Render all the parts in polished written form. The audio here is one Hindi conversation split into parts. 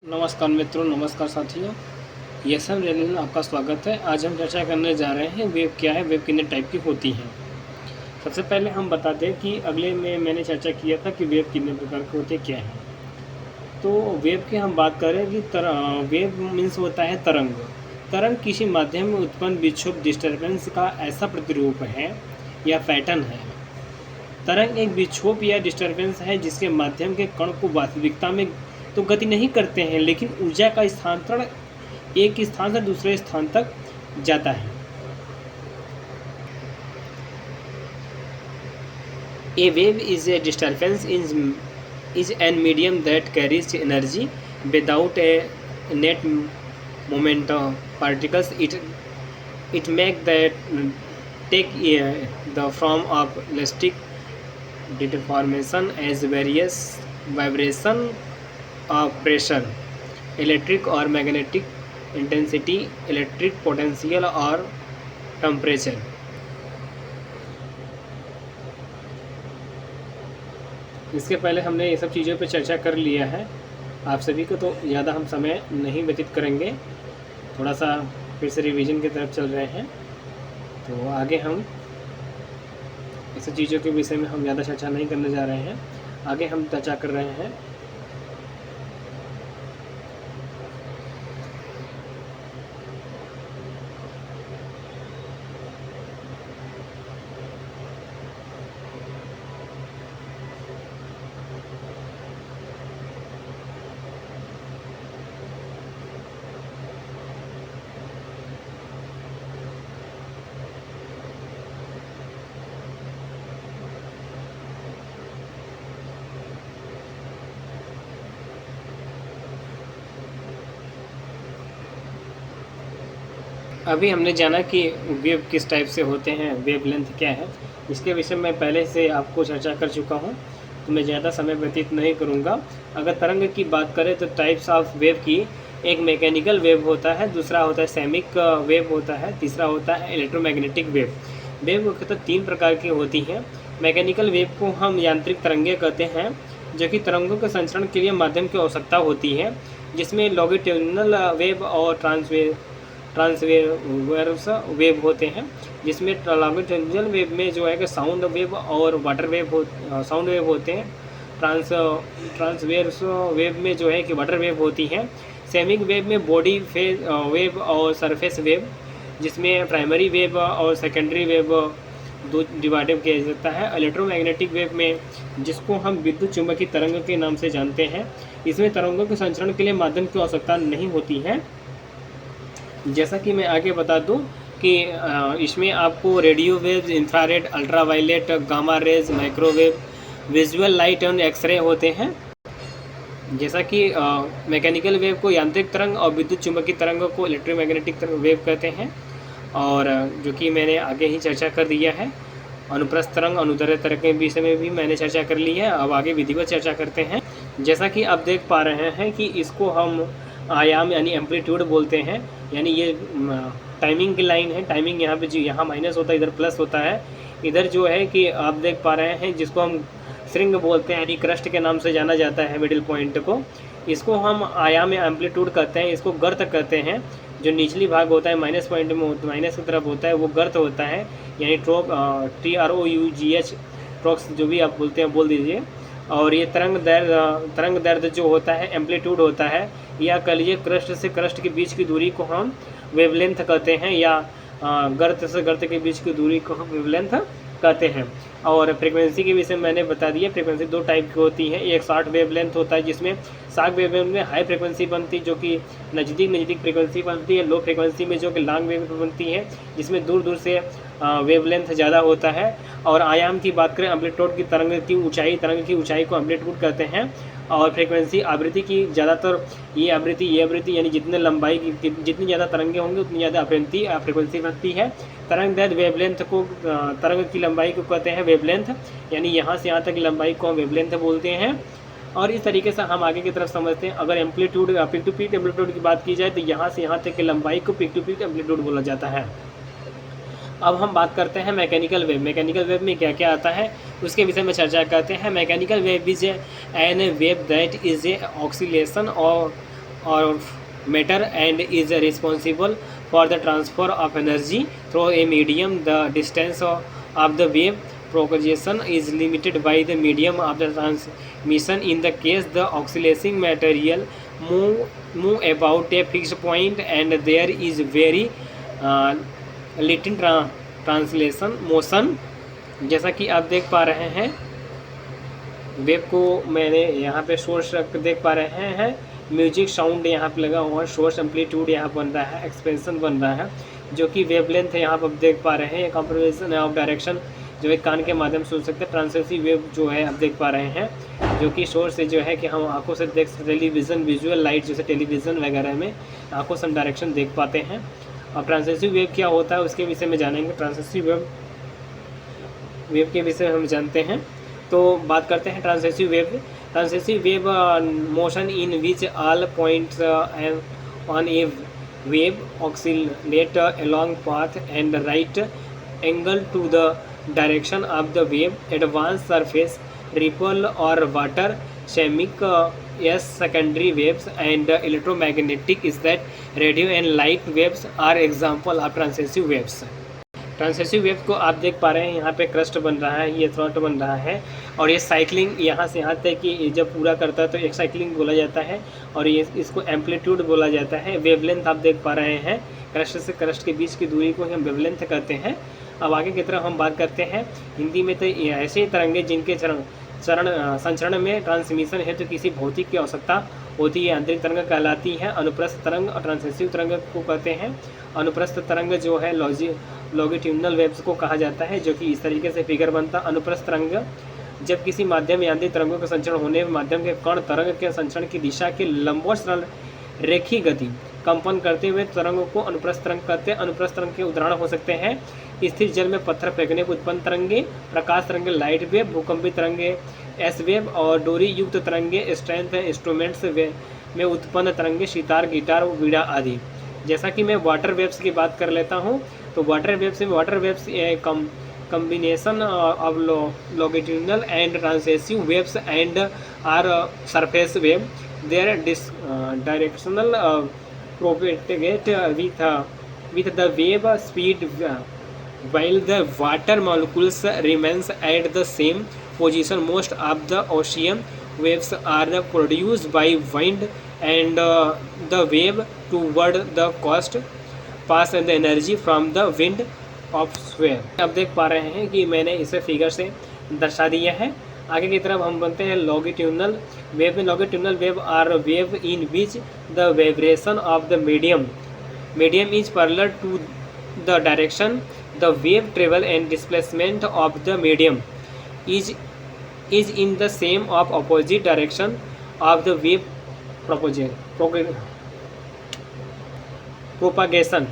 नमस्कार मित्रों, नमस्कार साथियों। यस एम रेलवे में आपका स्वागत है। आज हम चर्चा करने जा रहे हैं वेब क्या है, वेब कितने टाइप की होती हैं। सबसे पहले हम बता दें कि अगले में मैंने चर्चा किया था कि वेब कितने प्रकार के होते क्या हैं। तो वेब की हम बात करें कि वेब मीन्स होता है तरंग। तरंग किसी माध्यम में उत्पन्न विक्षोभ डिस्टर्बेंस का ऐसा प्रतिरूप है या पैटर्न है। तरंग एक विक्षोभ या डिस्टर्बेंस है जिसके माध्यम के कण को वास्तविकता में तो गति नहीं करते हैं, लेकिन ऊर्जा का स्थानांतरण एक स्थान से दूसरे स्थान तक जाता है। A wave is a disturbance is an medium that carries energy without a net moment of particles. It make that take the form of elastic deformation as various vibration of pressure, electric or magnetic intensity, electric potential or temperature. इसके पहले हमने ये सब चीज़ों पर चर्चा कर लिया है। आप सभी को तो ज़्यादा हम समय नहीं व्यतीत करेंगे, थोड़ा सा फिर से रिवीजन की तरफ चल रहे हैं। तो आगे हम ऐसी चीज़ों के विषय में हम ज़्यादा चर्चा नहीं करने जा रहे हैं। आगे हम चर्चा कर रहे हैं अभी हमने जाना कि वेव किस टाइप से होते हैं, वेव लेंथ क्या है। इसके विषय में पहले से आपको चर्चा कर चुका हूँ, तो मैं ज़्यादा समय व्यतीत नहीं करूँगा। अगर तरंग की बात करें तो टाइप्स ऑफ वेव की एक मैकेनिकल वेव होता है, दूसरा होता है सेमिक वेव होता है, तीसरा होता है इलेक्ट्रोमैग्नेटिक वेव। वेव मुख्यतः तीन प्रकार की होती हैं। मैकेनिकल वेव को हम यांत्रिक तरंगें कहते हैं, जो कि तरंगों के संचरण के लिए माध्यम की आवश्यकता होती है, जिसमें लॉन्गिट्यूडिनल वेव और ट्रांसवर्स वेव होते हैं। जिसमें लॉन्गिट्यूडिनल वेव में जो है कि साउंड वेव और वाटर वेव साउंड वेव होते हैं। ट्रांसवर्स वेव में जो है कि वाटर वेव होती है। सेमिक वेव में बॉडी फेज वेव और सरफेस वेव, जिसमें प्राइमरी वेव और सेकेंडरी वेव दो डिवाइडेड किया जाता है। इलेक्ट्रोमैग्नेटिक वेव में, जिसको हम विद्युत चुंबकीय तरंग के नाम से जानते हैं, इसमें तरंगों के संचरण के लिए माध्यम की आवश्यकता नहीं होती है। जैसा कि मैं आगे बता दूं कि इसमें आपको radio wave, infrared, ultraviolet, gamma rays, microwave, visual light और एक्सरे होते हैं। जैसा कि मैकेनिकल वेव को यांत्रिक तरंग और विद्युत चुंबकीय तरंग को इलेक्ट्रोमैग्नेटिक वेव कहते हैं, और जो कि मैंने आगे ही चर्चा कर दिया है। अनुप्रस्थ तरंग, अनुदैर्ध्य तरंग के विषय में भी मैंने चर्चा कर ली है। अब आगे विधिवत चर्चा करते हैं। जैसा कि आप देख पा रहे हैं कि इसको हम आयाम यानी एम्पलीट्यूड बोलते हैं, यानी ये टाइमिंग की लाइन है। टाइमिंग यहाँ पे जो यहाँ माइनस होता है, इधर प्लस होता है। इधर जो है कि आप देख पा रहे हैं, जिसको हम श्रृंग बोलते हैं, यानी क्रस्ट के नाम से जाना जाता है मिडिल पॉइंट को। इसको हम आयाम या एम्पलीट्यूड कहते हैं। इसको गर्त कहते हैं। जो निचली भाग होता है माइनस पॉइंट में, माइनस की तरफ होता है, वो गर्त होता है, यानी TROUGH, ट्रॉक्स जो भी आप बोलते हैं बोल दीजिए। और ये तरंग दैर्ध्य जो होता है एम्पलीट्यूड होता है, या कह लीजिए क्रस्ट से क्रस्ट के बीच की दूरी को हम वेवलेंथ कहते हैं, या गर्त से गर्त के बीच की दूरी को हम वेवलेंथ कहते हैं। और फ्रीक्वेंसी के विषय में मैंने बता दिया। फ्रीक्वेंसी दो टाइप की होती है। एक शॉर्ट वेवलेंथ होता है, जिसमें शॉर्ट वेवलेंथ में हाई फ्रीक्वेंसी बनती है, जो कि नज़दीक फ्रीक्वेंसी बनती है। लो फ्रीक्वेंसी में जो कि लॉन्ग वेव बनती है, जिसमें दूर दूर से वेवलेंथ ज़्यादा होता है। और आयाम की बात करें, एम्पलीट्यूड की तरंग की ऊंचाई को एम्पलीट्यूड कहते हैं। और फ्रीक्वेंसी आवृत्ति की ज़्यादातर ये आवृत्ति यानी जितने लंबाई की जितनी ज़्यादा तरंगें होंगी उतनी ज़्यादा फ्रीक्वेंसी बनती है। तरंग दैर्ध्य वेवलेंथ को, तरंग की लंबाई को कहते हैं वेवलेंथ, यानी यहाँ से यहाँ तक की लंबाई को हम वेवलेंथ बोलते हैं। और इस तरीके से हम आगे की तरफ समझते हैं। अगर amplitude peak to peak amplitude की बात की जाए तो यहाँ से यहाँ तक की लंबाई को पीक टू पीक एम्पलीट्यूड बोला जाता है। अब हम बात करते हैं मैकेनिकल वेव। मैकेनिकल वेव में क्या क्या आता है उसके विषय में चर्चा करते हैं। Mechanical wave is an wave that is a oscillation or matter and is responsible for the transfer of energy through a medium. The distance of the wave propagation is limited by the medium of the transmission. In the case the oscillating material move about a fixed point and there is very little translation motion. जैसा कि आप देख पा रहे हैं वेब को मैंने यहाँ पे सोर्स देख पा रहे हैं, म्यूजिक साउंड यहाँ पे लगा हुआ है, सोर्स एम्पलीट्यूड यहाँ बन रहा है, एक्सपेंशन बन रहा है, जो कि वेवलेंथ है यहाँ पर देख पा रहे हैं। कंप्रेशन ऑफ डायरेक्शन जो है कान के माध्यम से सुन सकते हैं। ट्रांसलेसिव वेव जो है आप देख पा रहे हैं, जो कि सोर्स से जो है कि हम आंखों से देख टेलीविज़न विजुअल लाइट जैसे टेलीविज़न वगैरह में आंखों से हम डायरेक्शन देख पाते हैं। और ट्रांसलेसिव वेव क्या होता है उसके विषय में जानेंगे। ट्रांसलेसिव वेव के विषय में हम जानते हैं, तो बात करते हैं transverse wave. Transverse wave motion in which all points on a wave oscillate along path and right angle to the direction of the wave. Advanced surface ripple or water seismic secondary waves and electromagnetic is that radio and light waves are example of transitive waves. Transverse wave को आप देख पा रहे हैं, यहाँ पे क्रस्ट बन रहा है, ये थ्रॉट बन रहा है और ये साइकिलिंग यहाँ से यहाँ तक कि जब पूरा करता है तो एक साइकिलिंग बोला जाता है और ये इसको एम्पलीट्यूड बोला जाता है। वेवलेंथ आप देख पा रहे हैं, क्रस्ट से क्रस्ट के बीच की दूरी को हम वेवलेंथ कहते हैं। अब आगे की तरफ हम बात करते हैं हिंदी में, तो ऐसे तरंगे जिनके संचरण में ट्रांसमिशन है तो किसी भौतिक की आवश्यकता होती है आंतरिक तरंग कहलाती है। अनुप्रस्थ तरंग और ट्रांसलेसिव तरंग को कहते हैं। अनुप्रस्थ तरंग जो है लॉन्गिट्यूडिनल वेव्स को कहा जाता है, जो कि इस तरीके से फिगर बनता। अनुप्रस्थ तरंग जब किसी माध्यम यांत्रिक तरंगों का संचरण होने माध्यम के कण तरंग के संचरण की दिशा के लंबवत सरल रेखी गति कंपन करते हुए तरंगों को अनुप्रस्थ तरंग कहते हैं। अनुप्रस्थ तरंग के उदाहरण हो सकते हैं स्थिर जल में पत्थर फेंकने को उत्पन्न तरंगे, प्रकाश तरंगे लाइट वेव, भूकंपी तरंगे एस वेव और डोरी युक्त तरंगे स्ट्रेंथ इंस्ट्रूमेंट्स में उत्पन्न तरंगे सितार गिटार वीणा आदि। जैसा कि मैं वाटर वेव्स की बात कर लेता हूँ, तो water waves combination of longitudinal and translative waves and are surface wave. Their directional propagate with the wave speed while the water molecules remains at the same position. Most of the ocean waves are produced by wind and the wave toward the coast pass the energy from the wind of swear. अब देख पा रहे हैं कि मैंने इसे फिगर से दर्शा दिया है। आगे की तरफ हम बनते हैं लॉन्गिट्यूडिनल वेव में। Longitudinal wave are wave in which the vibration of the medium is parallel to the direction the wave travel and displacement of the medium is in the same of opposite direction of the wave propagation.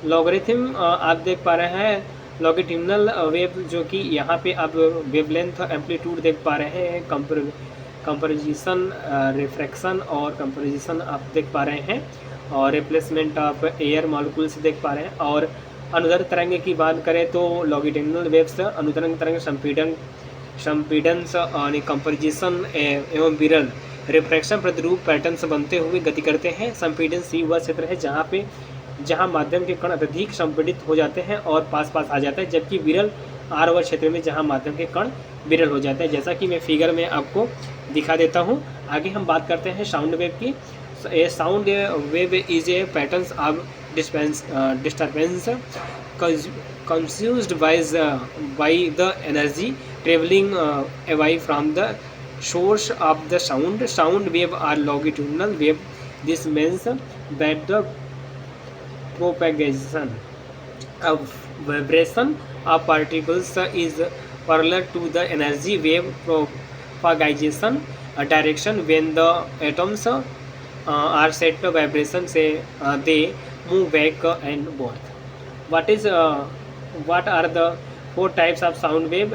Logarithm आप देख पा रहे हैं लॉन्गिट्यूडिनल वेव, जो कि यहाँ पे आप वेवलेंथ एम्पलीट्यूड देख पा रहे हैं, कंपैरिजन रिफ्रैक्शन और कंपैरिजन आप देख पा रहे हैं और रिप्लेसमेंट ऑफ एयर मॉलिक्यूल्स देख पा रहे हैं। और अनुदैर्ध्य तरंग की बात करें तो लॉन्गिट्यूडिनल वेव्स अनुदैर्ध्य तरंग संपीड़न कंपैरिजन एवं विरल रिफ्रैक्शन प्रतिरूप पैटर्न्स बनते हुए गति करते हैं। संपीड़न सी वह क्षेत्र है जहाँ माध्यम के कण अत्यधिक संपीड़ित हो जाते हैं और पास आ जाता है, जबकि विरल आर वह क्षेत्र में जहाँ माध्यम के कण विरल हो जाते हैं, जैसा कि मैं फिगर में आपको दिखा देता हूँ। आगे हम बात करते हैं साउंड वेव की। A sound wave is a patterns of disturbance consumed by the energy travelling away from the source of the sound wave are longitudinal wave. This means that the propagation of vibration of particles is parallel to the energy wave propagation direction. When the atoms are set to vibration, say they move back and forth. What are the four types of sound wave?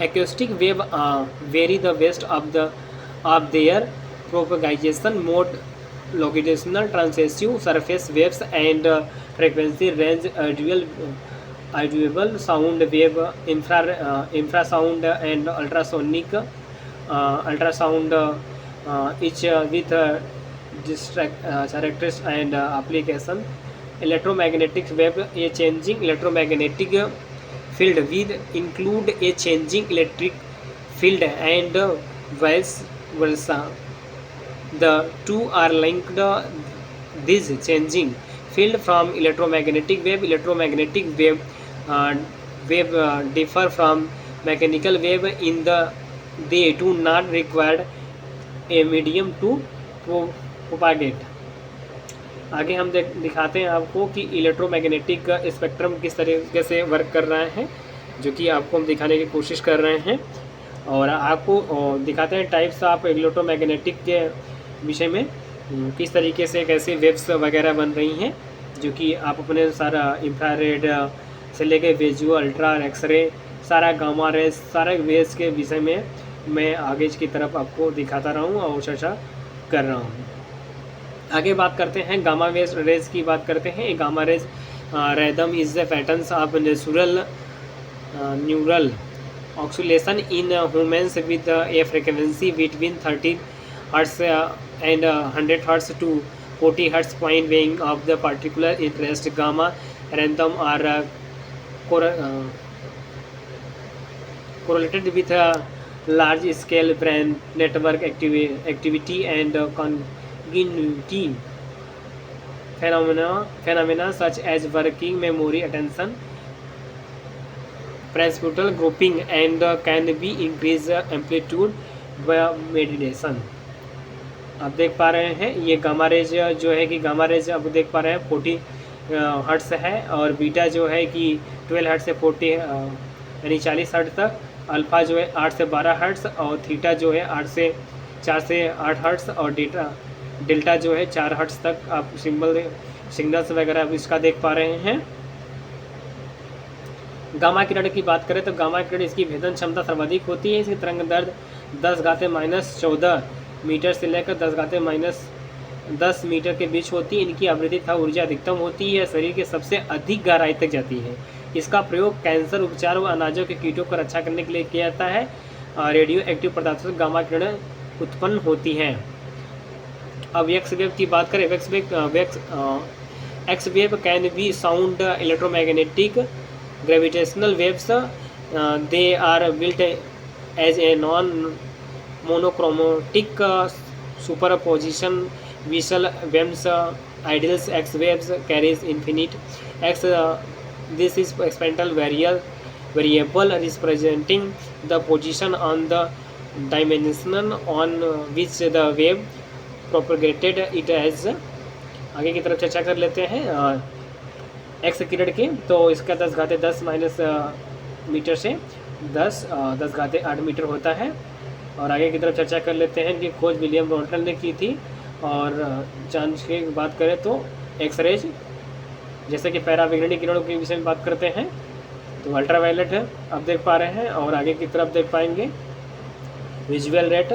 Acoustic wave vary the best of their propagation mode. Longitudinal transitive surface waves and frequency range audible sound wave, infrasound and ultrasound each with characteristics and application. Electromagnetic wave, a changing electromagnetic field with include a changing electric field and vice versa. The two are linked. This changing field from electromagnetic wave. Electromagnetic uh, wave differ from mechanical wave in the they do not require a medium to propagate. आगे हम दिखाते हैं आपको कि इलेक्ट्रोमैग्नेटिक स्पेक्ट्रम किस तरीके से वर्क कर रहा है, जो कि आपको हम दिखाने की कोशिश कर रहे हैं। और आपको दिखाते हैं टाइप्स ऑफ इलेक्ट्रोमैग्नेटिक के विषय में, किस तरीके से कैसे वेव्स वगैरह बन रही हैं, जो कि आप अपने सारा इंफ्रारेड से लेके विजुअल, अल्ट्रा, एक्सरे, सारा गामा रेज, सारा वेव्स के विषय में मैं आगे की तरफ आपको दिखाता रहा हूँ और चर्चा कर रहा हूँ। आगे बात करते हैं गामा रेज की बात करते हैं। Gamma rays rhythm is the patterns of neural oscillation in humans with a frequency between 30 hertz and 100 hertz to 40 hertz point weighing of the particular interest. Gamma random are correlated with a large scale brain network activity and cognitive phenomena such as working memory, attention, presbytal grouping, and can be increased amplitude by meditation. आप देख पा रहे हैं ये गामा रेज जो है कि गामा रेज अब देख पा रहे हैं 40 हर्ट्ज है, और बीटा जो है कि 12 हर्ट्ज से 40 यानी 40 हर्ट्ज तक, अल्फ़ा जो है 8 से 12 हर्ट्ज, और थीटा जो है 4 से 8 हर्ट्ज, और डेल्टा जो है 4 हर्ट्ज तक आप सिग्नल्स वगैरह इसका देख पा रहे हैं। गामा किरण की बात करें तो गामा किरण इसकी भेदन क्षमता सर्वाधिक होती है। इसकी तरंग दैर्घ्य 10⁻⁻14 मीटर से लेकर 10⁻10 मीटर के बीच होती है। इनकी आवृत्ति तथा ऊर्जा अधिकतम होती है, शरीर के सबसे अधिक गहराई तक जाती है। इसका प्रयोग कैंसर उपचार व अनाजों के कीटों को रक्षा करने के लिए किया जाता है। रेडियो एक्टिव पदार्थों से गामा किरण उत्पन्न होती हैं। अब एक्स वेव की बात करें, x wave can be sound electromagnetic gravitational waves. They are built as a non monochromatic superposition visual waves. Ideal X waves carries infinite X. This is experimental variable representing the position on the dimension on which the wave propagated it as. आगे की तरफ चर्चा कर लेते हैं एक्स किरण की। तो इसका 10⁻10 मीटर से 10⁻8 मीटर होता है। और आगे की तरफ चर्चा कर लेते हैं। इनकी खोज विलियम रॉन्टल ने की थी। और जांच की बात करें तो एक्सरेज, जैसे कि पैराविग्रहणी किरणों के विषय में बात करते हैं तो अल्ट्रावायलेट है आप देख पा रहे हैं। और आगे की तरफ देख पाएंगे विजुअल रेट,